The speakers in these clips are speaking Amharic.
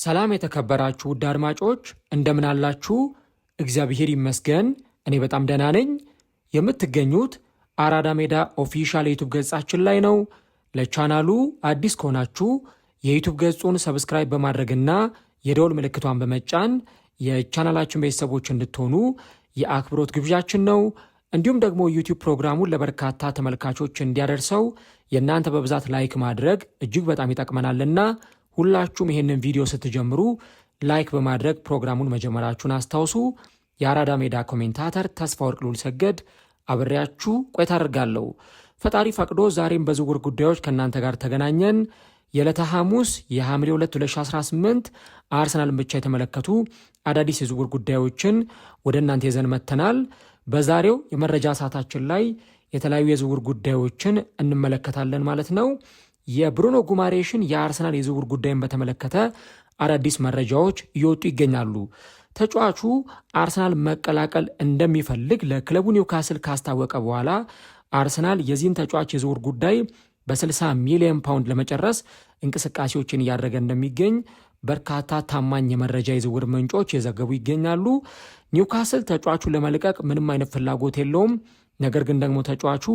ሰላም የተከበራችሁ ውድ አድማጮች እንደምን አላችሁ? እግዚአብሔር ይመስገን እኔ በጣም ደህና ነኝ። የምትገኙት አራዳ ሜዳ ኦፊሻል የዩቲዩብ ገጻችን ላይ ነው። ለቻናሉ አዲስ ከሆናችሁ የዩቲዩብ ገጹን ሰብስክራይብ በማድረግና የደወል ምልክቷን በመጫን የቻናላችን ቤተሰቦች እንድትሆኑ የአክብሮት ግብዣችን ነው። እንዲሁም ደግሞ ዩቲዩብ ፕሮግራሙን ለበርካታ ተመልካቾች እንዲያደርሰው የእናንተ በብዛት ላይክ ማድረግ እጅግ በጣም ይጠቅመናልና ሁላችሁም ይሄንን ቪዲዮ ስትጀምሩ ላይክ በማድረግ ፕሮግራሙን መጀመራችሁን አስታውሱ። የአራዳ ሜዳ ኮሜንታተር ተስፋ ወርቅ ሉል ሰገድ አብሬያችሁ ቆይታ አደርጋለሁ። ፈጣሪ ፈቅዶ ዛሬም በዝውውር ጉዳዮች ከእናንተ ጋር ተገናኘን። የዕለተ ሐሙስ የሐምሌ 2 2018 አርሰናልን ብቻ የተመለከቱ አዳዲስ የዝውውር ጉዳዮችን ወደ እናንተ ይዘን መጥተናል። በዛሬው የመረጃ ሰዓታችን ላይ የተለያዩ የዝውውር ጉዳዮችን እንመለከታለን ማለት ነው። የብሩኖ ጉማሬሽን የአርሰናል የዝውውር ጉዳይን በተመለከተ አዳዲስ መረጃዎች እየወጡ ይገኛሉ። ተጫዋቹ አርሰናል መቀላቀል እንደሚፈልግ ለክለቡ ኒውካስል ካስታወቀ በኋላ አርሰናል የዚህን ተጫዋች የዝውውር ጉዳይ በ60 ሚሊዮን ፓውንድ ለመጨረስ እንቅስቃሴዎችን እያደረገ እንደሚገኝ በርካታ ታማኝ የመረጃ የዝውውር ምንጮች የዘገቡ ይገኛሉ። ኒውካስል ተጫዋቹን ለመልቀቅ ምንም አይነት ፍላጎት የለውም። ነገር ግን ደግሞ ተጫዋቹ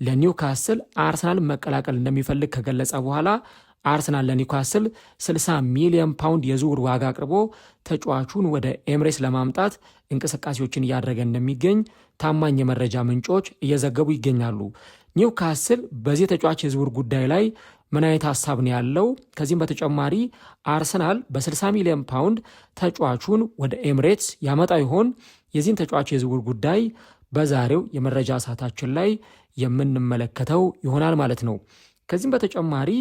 ለኒውካስል አርሰናል መቀላቀል እንደሚፈልግ ከገለጸ በኋላ አርሰናል ለኒውካስል 60 ሚሊዮን ፓውንድ የዝውውር ዋጋ አቅርቦ ተጫዋቹን ወደ ኤምሬስ ለማምጣት እንቅስቃሴዎችን እያደረገ እንደሚገኝ ታማኝ የመረጃ ምንጮች እየዘገቡ ይገኛሉ። ኒውካስል በዚህ ተጫዋች የዝውውር ጉዳይ ላይ ምን አይነት ሀሳብ ነው ያለው? ከዚህም በተጨማሪ አርሰናል በ60 ሚሊዮን ፓውንድ ተጫዋቹን ወደ ኤምሬትስ ያመጣ ይሆን? የዚህን ተጫዋች የዝውውር ጉዳይ በዛሬው የመረጃ ሰዓታችን ላይ የምንመለከተው ይሆናል ማለት ነው። ከዚህም በተጨማሪ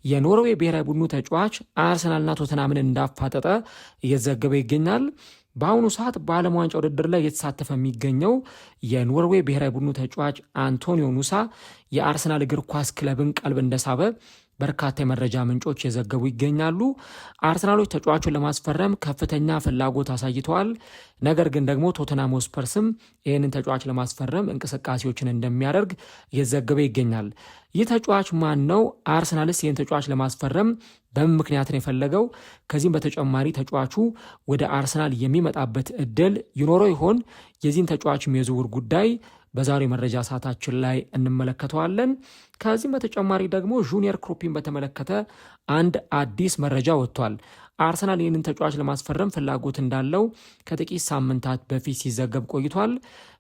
የኖርዌይ ብሔራዊ ቡድኑ ተጫዋች አርሰናልና ቶተናምን እንዳፋጠጠ እየተዘገበ ይገኛል። በአሁኑ ሰዓት በዓለም ዋንጫ ውድድር ላይ እየተሳተፈ የሚገኘው የኖርዌይ ብሔራዊ ቡድኑ ተጫዋች አንቶኒዮ ኑሳ የአርሰናል እግር ኳስ ክለብን ቀልብ እንደሳበ በርካታ የመረጃ ምንጮች የዘገቡ ይገኛሉ። አርሰናሎች ተጫዋቹን ለማስፈረም ከፍተኛ ፍላጎት አሳይተዋል። ነገር ግን ደግሞ ቶተንሃም ሆትስፐርስም ይህንን ተጫዋች ለማስፈረም እንቅስቃሴዎችን እንደሚያደርግ እየዘገበ ይገኛል። ይህ ተጫዋች ማን ነው? አርሰናልስ ይህን ተጫዋች ለማስፈረም በምን ምክንያት ነው የፈለገው? ከዚህም በተጨማሪ ተጫዋቹ ወደ አርሰናል የሚመጣበት እድል ይኖረው ይሆን? የዚህን ተጫዋችም የዝውውር ጉዳይ በዛሬው መረጃ ሰዓታችን ላይ እንመለከተዋለን። ከዚህም በተጨማሪ ደግሞ ጁኒየር ክሩፒን በተመለከተ አንድ አዲስ መረጃ ወጥቷል። አርሰናል ይህንን ተጫዋች ለማስፈረም ፍላጎት እንዳለው ከጥቂት ሳምንታት በፊት ሲዘገብ ቆይቷል።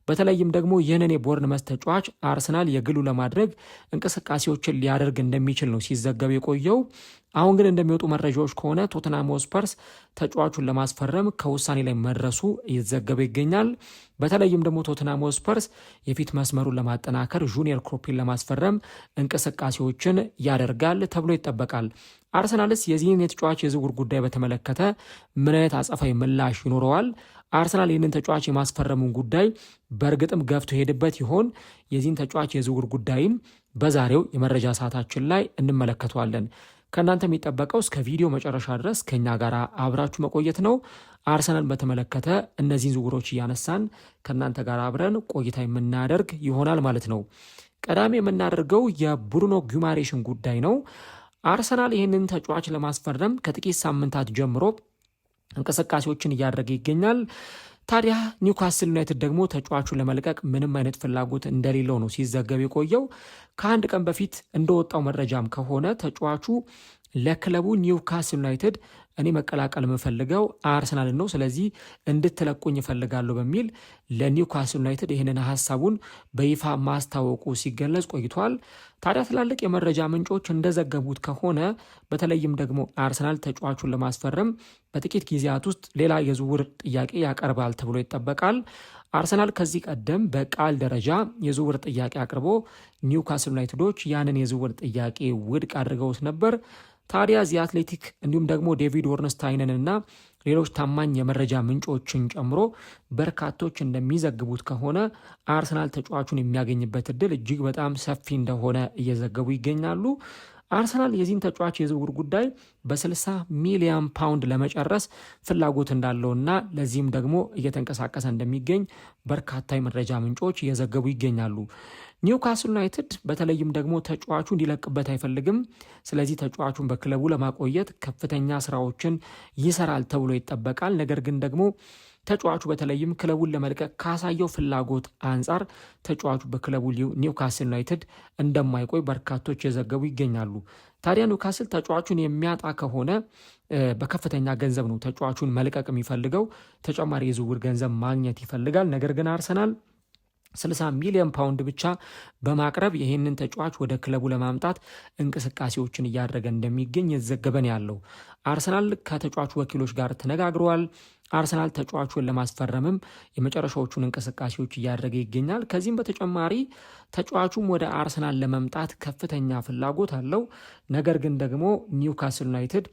በተለይም ደግሞ ይህንን የቦርንመዝ ተጫዋች አርሰናል የግሉ ለማድረግ እንቅስቃሴዎችን ሊያደርግ እንደሚችል ነው ሲዘገብ የቆየው። አሁን ግን እንደሚወጡ መረጃዎች ከሆነ ቶተንሃም ሆትስፐርስ ተጫዋቹን ለማስፈረም ከውሳኔ ላይ መድረሱ እየተዘገበ ይገኛል። በተለይም ደግሞ ቶተንሃም ሆትስፐርስ የፊት መስመሩን ለማጠናከር ጁኒየር ክሩፒን ለማስፈረም እንቅስቃሴዎችን ያደርጋል ተብሎ ይጠበቃል። አርሰናልስ የዚህን የተጫዋች የዝውውር ጉዳይ በተመለከተ ምን አይነት አጸፋዊ ምላሽ ይኖረዋል? አርሰናል ይህንን ተጫዋች የማስፈረሙን ጉዳይ በእርግጥም ገፍቶ ሄድበት ይሆን? የዚህን ተጫዋች የዝውውር ጉዳይም በዛሬው የመረጃ ሰዓታችን ላይ እንመለከተዋለን። ከእናንተ የሚጠበቀው እስከ ቪዲዮ መጨረሻ ድረስ ከኛ ጋር አብራችሁ መቆየት ነው። አርሰናል በተመለከተ እነዚህን ዝውውሮች እያነሳን ከእናንተ ጋር አብረን ቆይታ የምናደርግ ይሆናል ማለት ነው። ቀዳሚ የምናደርገው የብሩኖ ጉማሬሽን ጉዳይ ነው። አርሰናል ይህንን ተጫዋች ለማስፈረም ከጥቂት ሳምንታት ጀምሮ እንቅስቃሴዎችን እያደረገ ይገኛል። ታዲያ ኒውካስል ዩናይትድ ደግሞ ተጫዋቹን ለመልቀቅ ምንም አይነት ፍላጎት እንደሌለው ነው ሲዘገብ የቆየው። ከአንድ ቀን በፊት እንደወጣው መረጃም ከሆነ ተጫዋቹ ለክለቡ ኒውካስል ዩናይትድ እኔ መቀላቀል የምፈልገው አርሰናል ነው፣ ስለዚህ እንድትለቁኝ እፈልጋለሁ በሚል ለኒውካስል ዩናይትድ ይህንን ሀሳቡን በይፋ ማስታወቁ ሲገለጽ ቆይቷል። ታዲያ ትላልቅ የመረጃ ምንጮች እንደዘገቡት ከሆነ በተለይም ደግሞ አርሰናል ተጫዋቹን ለማስፈረም በጥቂት ጊዜያት ውስጥ ሌላ የዝውውር ጥያቄ ያቀርባል ተብሎ ይጠበቃል። አርሰናል ከዚህ ቀደም በቃል ደረጃ የዝውውር ጥያቄ አቅርቦ ኒውካስል ዩናይትዶች ያንን የዝውውር ጥያቄ ውድቅ አድርገውት ነበር። ታዲያ ዚ አትሌቲክ እንዲሁም ደግሞ ዴቪድ ኦርንስታይንን እና ሌሎች ታማኝ የመረጃ ምንጮችን ጨምሮ በርካቶች እንደሚዘግቡት ከሆነ አርሰናል ተጫዋቹን የሚያገኝበት እድል እጅግ በጣም ሰፊ እንደሆነ እየዘገቡ ይገኛሉ። አርሰናል የዚህን ተጫዋች የዝውውር ጉዳይ በ60 ሚሊዮን ፓውንድ ለመጨረስ ፍላጎት እንዳለውና ለዚህም ደግሞ እየተንቀሳቀሰ እንደሚገኝ በርካታ የመረጃ ምንጮች እየዘገቡ ይገኛሉ። ኒውካስል ዩናይትድ በተለይም ደግሞ ተጫዋቹ እንዲለቅበት አይፈልግም። ስለዚህ ተጫዋቹን በክለቡ ለማቆየት ከፍተኛ ስራዎችን ይሰራል ተብሎ ይጠበቃል። ነገር ግን ደግሞ ተጫዋቹ በተለይም ክለቡን ለመልቀቅ ካሳየው ፍላጎት አንጻር ተጫዋቹ በክለቡ ኒውካስል ዩናይትድ እንደማይቆይ በርካቶች የዘገቡ ይገኛሉ። ታዲያ ኒውካስል ተጫዋቹን የሚያጣ ከሆነ በከፍተኛ ገንዘብ ነው ተጫዋቹን መልቀቅ የሚፈልገው። ተጨማሪ የዝውውር ገንዘብ ማግኘት ይፈልጋል። ነገር ግን አርሰናል 60 ሚሊዮን ፓውንድ ብቻ በማቅረብ ይህንን ተጫዋች ወደ ክለቡ ለማምጣት እንቅስቃሴዎችን እያደረገ እንደሚገኝ የተዘገበን ያለው። አርሰናል ከተጫዋቹ ወኪሎች ጋር ተነጋግረዋል። አርሰናል ተጫዋቹን ለማስፈረምም የመጨረሻዎቹን እንቅስቃሴዎች እያደረገ ይገኛል። ከዚህም በተጨማሪ ተጫዋቹም ወደ አርሰናል ለመምጣት ከፍተኛ ፍላጎት አለው። ነገር ግን ደግሞ ኒውካስል ዩናይትድ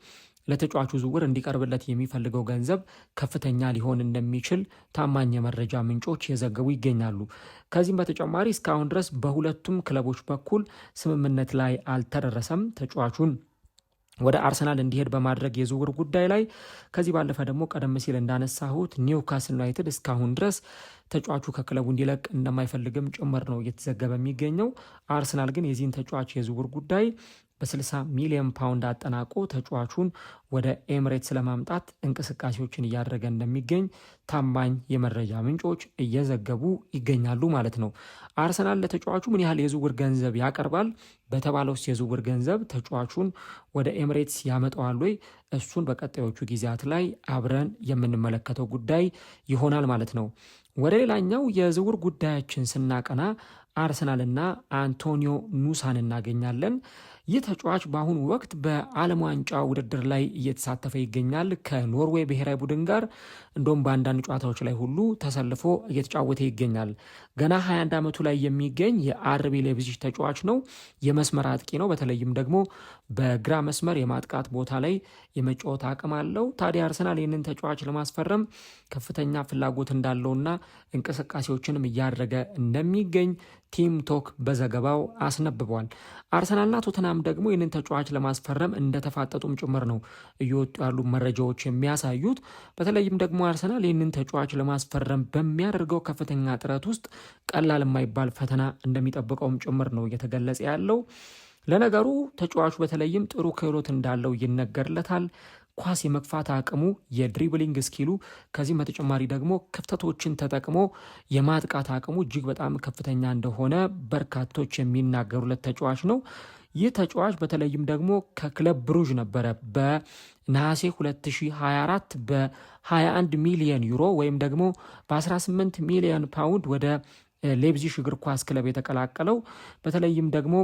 ለተጫዋቹ ዝውውር እንዲቀርብለት የሚፈልገው ገንዘብ ከፍተኛ ሊሆን እንደሚችል ታማኝ የመረጃ ምንጮች የዘገቡ ይገኛሉ። ከዚህም በተጨማሪ እስካሁን ድረስ በሁለቱም ክለቦች በኩል ስምምነት ላይ አልተደረሰም ተጫዋቹን ወደ አርሰናል እንዲሄድ በማድረግ የዝውውር ጉዳይ ላይ። ከዚህ ባለፈ ደግሞ ቀደም ሲል እንዳነሳሁት ኒውካስል ዩናይትድ እስካሁን ድረስ ተጫዋቹ ከክለቡ እንዲለቅ እንደማይፈልግም ጭምር ነው እየተዘገበ የሚገኘው። አርሰናል ግን የዚህን ተጫዋች የዝውውር ጉዳይ በ60 ሚሊዮን ፓውንድ አጠናቆ ተጫዋቹን ወደ ኤምሬትስ ለማምጣት እንቅስቃሴዎችን እያደረገ እንደሚገኝ ታማኝ የመረጃ ምንጮች እየዘገቡ ይገኛሉ ማለት ነው። አርሰናል ለተጫዋቹ ምን ያህል የዝውውር ገንዘብ ያቀርባል? በተባለው የዝውውር ገንዘብ ተጫዋቹን ወደ ኤምሬትስ ያመጣዋል ወይ? እሱን በቀጣዮቹ ጊዜያት ላይ አብረን የምንመለከተው ጉዳይ ይሆናል ማለት ነው። ወደ ሌላኛው የዝውውር ጉዳያችን ስናቀና አርሰናልና አንቶኒዮ ኑሳን እናገኛለን። ይህ ተጫዋች በአሁኑ ወቅት በዓለም ዋንጫ ውድድር ላይ እየተሳተፈ ይገኛል ከኖርዌይ ብሔራዊ ቡድን ጋር። እንደውም በአንዳንድ ጨዋታዎች ላይ ሁሉ ተሰልፎ እየተጫወተ ይገኛል። ገና 21 ዓመቱ ላይ የሚገኝ የአርቢ ሌይፕዚግ ተጫዋች ነው። የመስመር አጥቂ ነው። በተለይም ደግሞ በግራ መስመር የማጥቃት ቦታ ላይ የመጫወት አቅም አለው። ታዲያ አርሰናል ይህንን ተጫዋች ለማስፈረም ከፍተኛ ፍላጎት እንዳለውና እንቅስቃሴዎችንም እያደረገ እንደሚገኝ ቲም ቶክ በዘገባው አስነብቧል። አርሰናልና ቶተናም ደግሞ ይህንን ተጫዋች ለማስፈረም እንደተፋጠጡም ጭምር ነው እየወጡ ያሉ መረጃዎች የሚያሳዩት። በተለይም ደግሞ አርሰናል ይህንን ተጫዋች ለማስፈረም በሚያደርገው ከፍተኛ ጥረት ውስጥ ቀላል የማይባል ፈተና እንደሚጠብቀውም ጭምር ነው እየተገለጸ ያለው። ለነገሩ ተጫዋቹ በተለይም ጥሩ ክህሎት እንዳለው ይነገርለታል። ኳስ የመግፋት አቅሙ፣ የድሪብሊንግ ስኪሉ፣ ከዚህም በተጨማሪ ደግሞ ክፍተቶችን ተጠቅሞ የማጥቃት አቅሙ እጅግ በጣም ከፍተኛ እንደሆነ በርካቶች የሚናገሩለት ተጫዋች ነው። ይህ ተጫዋች በተለይም ደግሞ ከክለብ ብሩዥ ነበረ በነሐሴ 2024 በ21 ሚሊዮን ዩሮ ወይም ደግሞ በ18 ሚሊዮን ፓውንድ ወደ ሌይፕዚግ እግር ኳስ ክለብ የተቀላቀለው። በተለይም ደግሞ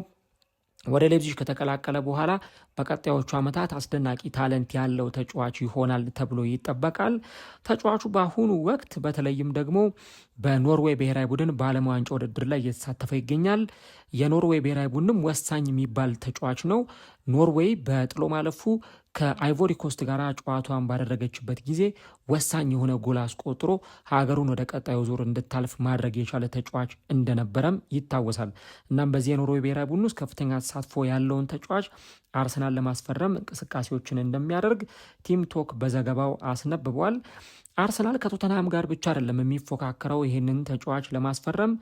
ወደ ሌይፕዚግ ከተቀላቀለ በኋላ በቀጣዮቹ ዓመታት አስደናቂ ታለንት ያለው ተጫዋች ይሆናል ተብሎ ይጠበቃል። ተጫዋቹ በአሁኑ ወቅት በተለይም ደግሞ በኖርዌይ ብሔራዊ ቡድን በዓለም ዋንጫ ውድድር ላይ እየተሳተፈ ይገኛል። የኖርዌይ ብሔራዊ ቡድንም ወሳኝ የሚባል ተጫዋች ነው። ኖርዌይ በጥሎ ማለፉ ከአይቮሪ ኮስት ጋር ጨዋታዋን ባደረገችበት ጊዜ ወሳኝ የሆነ ጎል አስቆጥሮ ሀገሩን ወደ ቀጣዩ ዙር እንድታልፍ ማድረግ የቻለ ተጫዋች እንደነበረም ይታወሳል። እናም በዚህ የኖርዌይ ብሔራዊ ቡድን ውስጥ ከፍተኛ ተሳትፎ ያለውን ተጫዋች አርሰናል ለማስፈረም እንቅስቃሴዎችን እንደሚያደርግ ቲም ቶክ በዘገባው አስነብቧል። አርሰናል ከቶተንሃም ጋር ብቻ አይደለም የሚፎካከረው ይህንን ተጫዋች ለማስፈረም።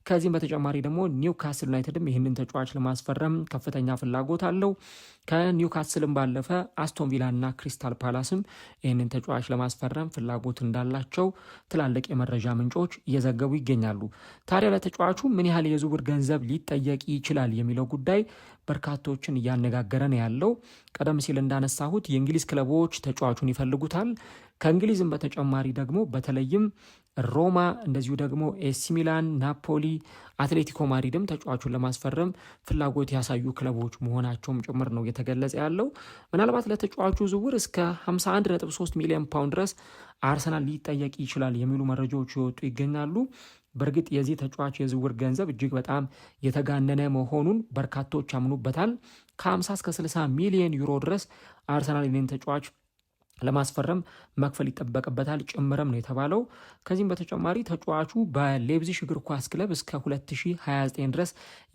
ከዚህም በተጨማሪ ደግሞ ኒውካስል ዩናይትድም ይህንን ተጫዋች ለማስፈረም ከፍተኛ ፍላጎት አለው። ከኒውካስልም ባለፈ አስቶን ቪላና ክሪስታል ፓላስም ይህንን ተጫዋች ለማስፈረም ፍላጎት እንዳላቸው ትላልቅ የመረጃ ምንጮች እየዘገቡ ይገኛሉ። ታዲያ ለተጫዋቹ ምን ያህል የዝውውር ገንዘብ ሊጠየቅ ይችላል የሚለው ጉዳይ በርካቶችን እያነጋገረ ነው ያለው። ቀደም ሲል እንዳነሳሁት የእንግሊዝ ክለቦች ተጫዋቹን ይፈልጉታል። ከእንግሊዝም በተጨማሪ ደግሞ በተለይም ሮማ፣ እንደዚሁ ደግሞ ኤሲ ሚላን፣ ናፖሊ፣ አትሌቲኮ ማድሪድም ተጫዋቹን ለማስፈረም ፍላጎት ያሳዩ ክለቦች መሆናቸውም ጭምር ነው እየተገለጸ ያለው። ምናልባት ለተጫዋቹ ዝውውር እስከ 51.3 ሚሊዮን ፓውንድ ድረስ አርሰናል ሊጠየቅ ይችላል የሚሉ መረጃዎች ይወጡ ይገኛሉ። በእርግጥ የዚህ ተጫዋች የዝውውር ገንዘብ እጅግ በጣም የተጋነነ መሆኑን በርካቶች ያምኑበታል። ከ50 እስከ 60 ሚሊዮን ዩሮ ድረስ አርሰናል ይህንን ተጫዋች ለማስፈረም መክፈል ይጠበቅበታል ጭምርም ነው የተባለው። ከዚህም በተጨማሪ ተጫዋቹ በሌይፕዚግ እግር ኳስ ክለብ እስከ 2029 ድረስ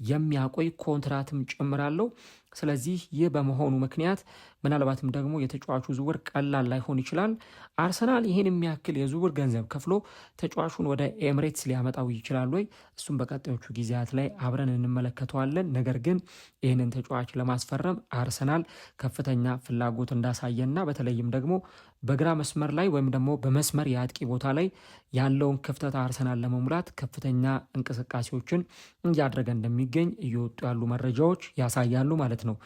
የሚያቆይ ኮንትራትም ጭምር አለው። ስለዚህ ይህ በመሆኑ ምክንያት ምናልባትም ደግሞ የተጫዋቹ ዝውውር ቀላል ላይሆን ይችላል። አርሰናል ይህን የሚያክል የዝውውር ገንዘብ ከፍሎ ተጫዋቹን ወደ ኤምሬትስ ሊያመጣው ይችላል ወይ? እሱም በቀጣዮቹ ጊዜያት ላይ አብረን እንመለከተዋለን። ነገር ግን ይህንን ተጫዋች ለማስፈረም አርሰናል ከፍተኛ ፍላጎት እንዳሳየና በተለይም ደግሞ በግራ መስመር ላይ ወይም ደግሞ በመስመር የአጥቂ ቦታ ላይ ያለውን ክፍተት አርሰናል ለመሙላት ከፍተኛ እንቅስቃሴዎችን እያደረገ እንደሚገኝ እየወጡ ያሉ መረጃዎች ያሳያሉ ማለት ነው።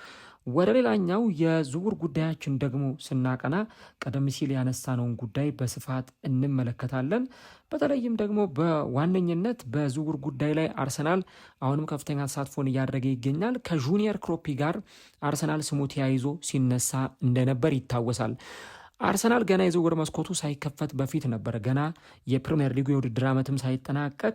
ወደ ሌላኛው የዝውውር ጉዳያችን ደግሞ ስናቀና ቀደም ሲል ያነሳነውን ጉዳይ በስፋት እንመለከታለን። በተለይም ደግሞ በዋነኝነት በዝውውር ጉዳይ ላይ አርሰናል አሁንም ከፍተኛ ተሳትፎን እያደረገ ይገኛል። ከጁኒየር ክሮፒ ጋር አርሰናል ስሙ ተያይዞ ሲነሳ እንደነበር ይታወሳል። አርሰናል ገና የዝውውር መስኮቱ ሳይከፈት በፊት ነበር፣ ገና የፕሪሚየር ሊጉ የውድድር ዓመትም ሳይጠናቀቅ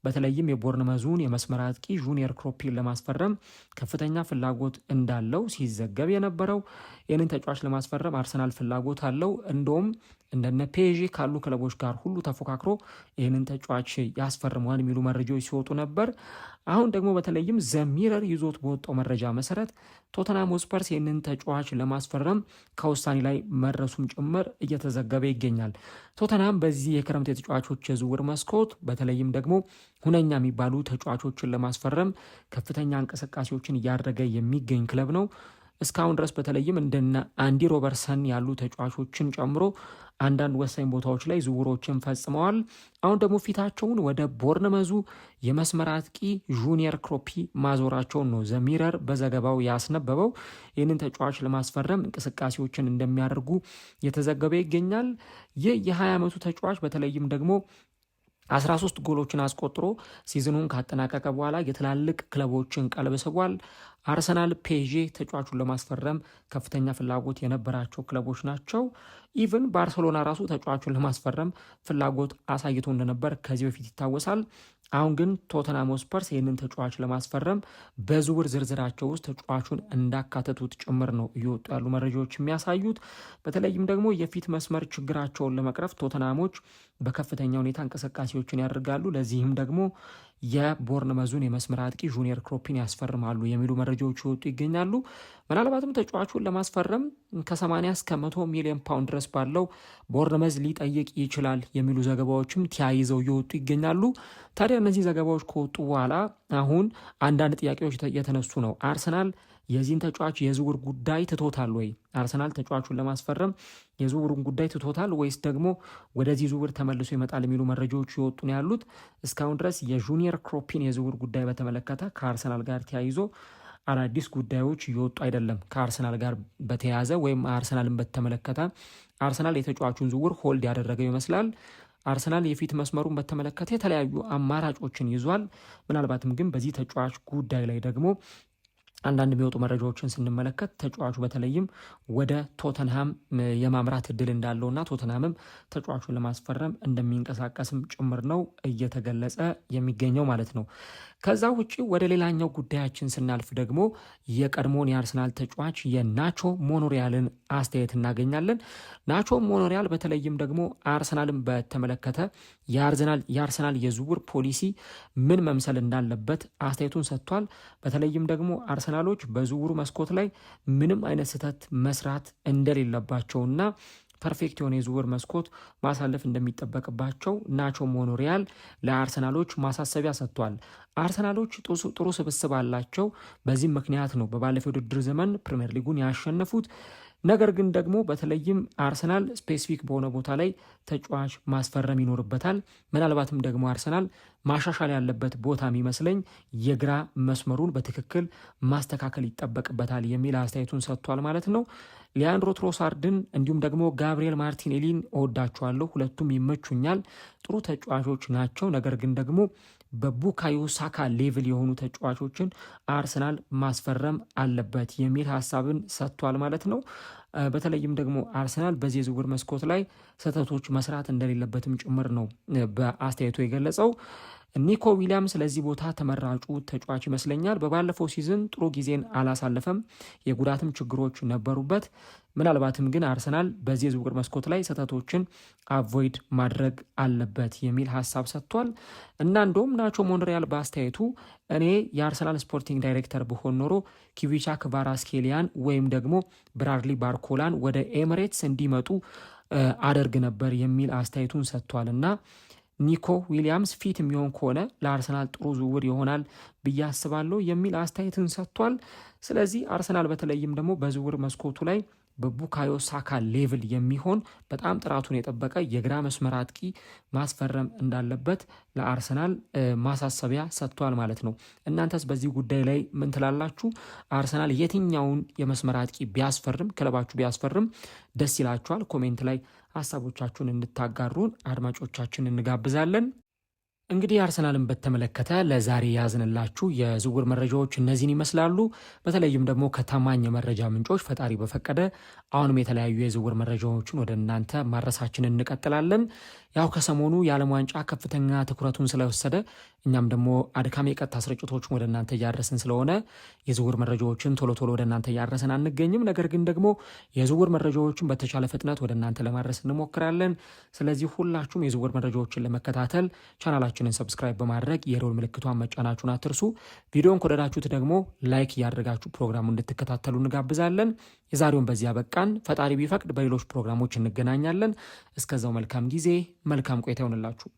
በተለይም የቦርንመዙን የመስመር አጥቂ ጁኒየር ክሮፒን ለማስፈረም ከፍተኛ ፍላጎት እንዳለው ሲዘገብ የነበረው። ይህንን ተጫዋች ለማስፈረም አርሰናል ፍላጎት አለው። እንደውም እንደነ ፔዤ ካሉ ክለቦች ጋር ሁሉ ተፎካክሮ ይህንን ተጫዋች ያስፈርመዋል የሚሉ መረጃዎች ሲወጡ ነበር። አሁን ደግሞ በተለይም ዘሚረር ይዞት በወጣው መረጃ መሰረት ቶተንሃም ሆትስፐርስ ይህንን ተጫዋች ለማስፈረም ከውሳኔ ላይ መድረሱም ጭምር እየተዘገበ ይገኛል። ቶተንሃም በዚህ የክረምት የተጫዋቾች የዝውውር መስኮት በተለይም ደግሞ ሁነኛ የሚባሉ ተጫዋቾችን ለማስፈረም ከፍተኛ እንቅስቃሴዎችን እያደረገ የሚገኝ ክለብ ነው። እስካሁን ድረስ በተለይም እንደነ አንዲ ሮበርትሰን ያሉ ተጫዋቾችን ጨምሮ አንዳንድ ወሳኝ ቦታዎች ላይ ዝውውሮችን ፈጽመዋል። አሁን ደግሞ ፊታቸውን ወደ ቦርንመዙ የመስመር አጥቂ ጁኒየር ክሮፒ ማዞራቸውን ነው ዘሚረር በዘገባው ያስነበበው። ይህንን ተጫዋች ለማስፈረም እንቅስቃሴዎችን እንደሚያደርጉ የተዘገበ ይገኛል። ይህ የ20 ዓመቱ ተጫዋች በተለይም ደግሞ 13 ጎሎችን አስቆጥሮ ሲዝኑን ካጠናቀቀ በኋላ የትላልቅ ክለቦችን ቀልብ ስቧል። አርሰናል፣ ፔዤ ተጫዋቹን ለማስፈረም ከፍተኛ ፍላጎት የነበራቸው ክለቦች ናቸው። ኢቭን ባርሴሎና ራሱ ተጫዋቹን ለማስፈረም ፍላጎት አሳይቶ እንደነበር ከዚህ በፊት ይታወሳል። አሁን ግን ቶተንሃም ሆትስፐርስ ይህንን ተጫዋች ለማስፈረም በዝውውር ዝርዝራቸው ውስጥ ተጫዋቹን እንዳካተቱት ጭምር ነው እየወጡ ያሉ መረጃዎች የሚያሳዩት። በተለይም ደግሞ የፊት መስመር ችግራቸውን ለመቅረፍ ቶተንሃሞች በከፍተኛ ሁኔታ እንቅስቃሴዎችን ያደርጋሉ። ለዚህም ደግሞ የቦርንመዙን የመስመር አጥቂ ጁኒየር ክሮፒን ያስፈርማሉ የሚሉ መረጃዎች ይወጡ ይገኛሉ። ምናልባትም ተጫዋቹን ለማስፈረም ከ80 እስከ 100 ሚሊዮን ፓውንድ ድረስ ባለው ቦርንመዝ ሊጠይቅ ይችላል የሚሉ ዘገባዎችም ተያይዘው እየወጡ ይገኛሉ። ታዲያ እነዚህ ዘገባዎች ከወጡ በኋላ አሁን አንዳንድ ጥያቄዎች የተነሱ ነው። አርሰናል የዚህን ተጫዋች የዝውውር ጉዳይ ትቶታል ወይ? አርሰናል ተጫዋቹን ለማስፈረም የዝውውሩን ጉዳይ ትቶታል ወይስ ደግሞ ወደዚህ ዝውውር ተመልሶ ይመጣል የሚሉ መረጃዎች ይወጡ ነው ያሉት። እስካሁን ድረስ የጁኒየር ክሮፒን የዝውውር ጉዳይ በተመለከተ ከአርሰናል ጋር ተያይዞ አዳዲስ ጉዳዮች እየወጡ አይደለም። ከአርሰናል ጋር በተያያዘ ወይም አርሰናልን በተመለከተ አርሰናል የተጫዋቹን ዝውውር ሆልድ ያደረገው ይመስላል። አርሰናል የፊት መስመሩን በተመለከተ የተለያዩ አማራጮችን ይዟል። ምናልባትም ግን በዚህ ተጫዋች ጉዳይ ላይ ደግሞ አንዳንድ የሚወጡ መረጃዎችን ስንመለከት ተጫዋቹ በተለይም ወደ ቶተንሃም የማምራት እድል እንዳለውና ቶተንሃምም ተጫዋቹን ለማስፈረም እንደሚንቀሳቀስም ጭምር ነው እየተገለጸ የሚገኘው ማለት ነው። ከዛ ውጭ ወደ ሌላኛው ጉዳያችን ስናልፍ ደግሞ የቀድሞውን የአርሰናል ተጫዋች የናቾ ሞኖሪያልን አስተያየት እናገኛለን። ናቾ ሞኖሪያል በተለይም ደግሞ አርሰናልን በተመለከተ የአርሰናል የዝውውር ፖሊሲ ምን መምሰል እንዳለበት አስተያየቱን ሰጥቷል። በተለይም ደግሞ አርሰናሎች በዝውውሩ መስኮት ላይ ምንም አይነት ስህተት መስራት እንደሌለባቸውና ፐርፌክት የሆነ የዝውውር መስኮት ማሳለፍ እንደሚጠበቅባቸው ናቾ ሞኖሪያል ለአርሰናሎች ማሳሰቢያ ሰጥቷል። አርሰናሎች ጥሩ ስብስብ አላቸው። በዚህም ምክንያት ነው በባለፈው ውድድር ዘመን ፕሪሚየር ሊጉን ያሸነፉት። ነገር ግን ደግሞ በተለይም አርሰናል ስፔሲፊክ በሆነ ቦታ ላይ ተጫዋች ማስፈረም ይኖርበታል። ምናልባትም ደግሞ አርሰናል ማሻሻል ያለበት ቦታ የሚመስለኝ የግራ መስመሩን በትክክል ማስተካከል ይጠበቅበታል የሚል አስተያየቱን ሰጥቷል ማለት ነው። ሊያንድሮ ትሮሳርድን እንዲሁም ደግሞ ጋብሪኤል ማርቲኔሊን እወዳቸዋለሁ፣ ሁለቱም ይመቹኛል፣ ጥሩ ተጫዋቾች ናቸው። ነገር ግን ደግሞ በቡካዮ ሳካ ሌቭል የሆኑ ተጫዋቾችን አርሰናል ማስፈረም አለበት የሚል ሀሳብን ሰጥቷል ማለት ነው። በተለይም ደግሞ አርሰናል በዚህ የዝውውር መስኮት ላይ ስህተቶች መስራት እንደሌለበትም ጭምር ነው በአስተያየቱ የገለጸው። ኒኮ ዊሊያምስ ለዚህ ቦታ ተመራጩ ተጫዋች ይመስለኛል። በባለፈው ሲዝን ጥሩ ጊዜን አላሳለፈም፣ የጉዳትም ችግሮች ነበሩበት። ምናልባትም ግን አርሰናል በዚህ የዝውውር መስኮት ላይ ስህተቶችን አቮይድ ማድረግ አለበት የሚል ሀሳብ ሰጥቷል እና እንደውም ናቾ ሞንሪያል በአስተያየቱ እኔ የአርሰናል ስፖርቲንግ ዳይሬክተር ብሆን ኖሮ ኪቪቻ ክቫራትስኬሊያን ወይም ደግሞ ብራድሊ ባርኮላን ወደ ኤሚሬትስ እንዲመጡ አደርግ ነበር የሚል አስተያየቱን ሰጥቷል እና ኒኮ ዊሊያምስ ፊት የሚሆን ከሆነ ለአርሰናል ጥሩ ዝውውር ይሆናል ብዬ አስባለሁ የሚል አስተያየትን ሰጥቷል። ስለዚህ አርሰናል በተለይም ደግሞ በዝውውር መስኮቱ ላይ በቡካዮ ሳካ ሌቭል የሚሆን በጣም ጥራቱን የጠበቀ የግራ መስመር አጥቂ ማስፈረም እንዳለበት ለአርሰናል ማሳሰቢያ ሰጥቷል ማለት ነው። እናንተስ በዚህ ጉዳይ ላይ ምን ትላላችሁ? አርሰናል የትኛውን የመስመር አጥቂ ቢያስፈርም ክለባችሁ ቢያስፈርም ደስ ይላችኋል? ኮሜንት ላይ ሀሳቦቻችሁን እንድታጋሩን አድማጮቻችን እንጋብዛለን። እንግዲህ አርሰናልን በተመለከተ ለዛሬ ያዝንላችሁ የዝውውር መረጃዎች እነዚህን ይመስላሉ። በተለይም ደግሞ ከታማኝ የመረጃ ምንጮች ፈጣሪ በፈቀደ አሁንም የተለያዩ የዝውውር መረጃዎችን ወደ እናንተ ማድረሳችንን እንቀጥላለን። ያው ከሰሞኑ የዓለም ዋንጫ ከፍተኛ ትኩረቱን ስለወሰደ እኛም ደግሞ አድካሚ የቀጥታ ስርጭቶችን ወደ እናንተ እያደረስን ስለሆነ የዝውውር መረጃዎችን ቶሎ ቶሎ ወደ እናንተ እያደረስን አንገኝም። ነገር ግን ደግሞ የዝውውር መረጃዎችን በተቻለ ፍጥነት ወደ እናንተ ለማድረስ እንሞክራለን። ስለዚህ ሁላችሁም የዝውውር መረጃዎችን ለመከታተል ቻናላችንን ሰብስክራይብ በማድረግ የደወል ምልክቷን መጫናችሁን አትርሱ። ቪዲዮን ከወደዳችሁት ደግሞ ላይክ እያደረጋችሁ ፕሮግራሙን እንድትከታተሉ እንጋብዛለን። የዛሬውን በዚያ በቃን። ፈጣሪ ቢፈቅድ በሌሎች ፕሮግራሞች እንገናኛለን። እስከዛው መልካም ጊዜ፣ መልካም ቆይታ ይሆንላችሁ።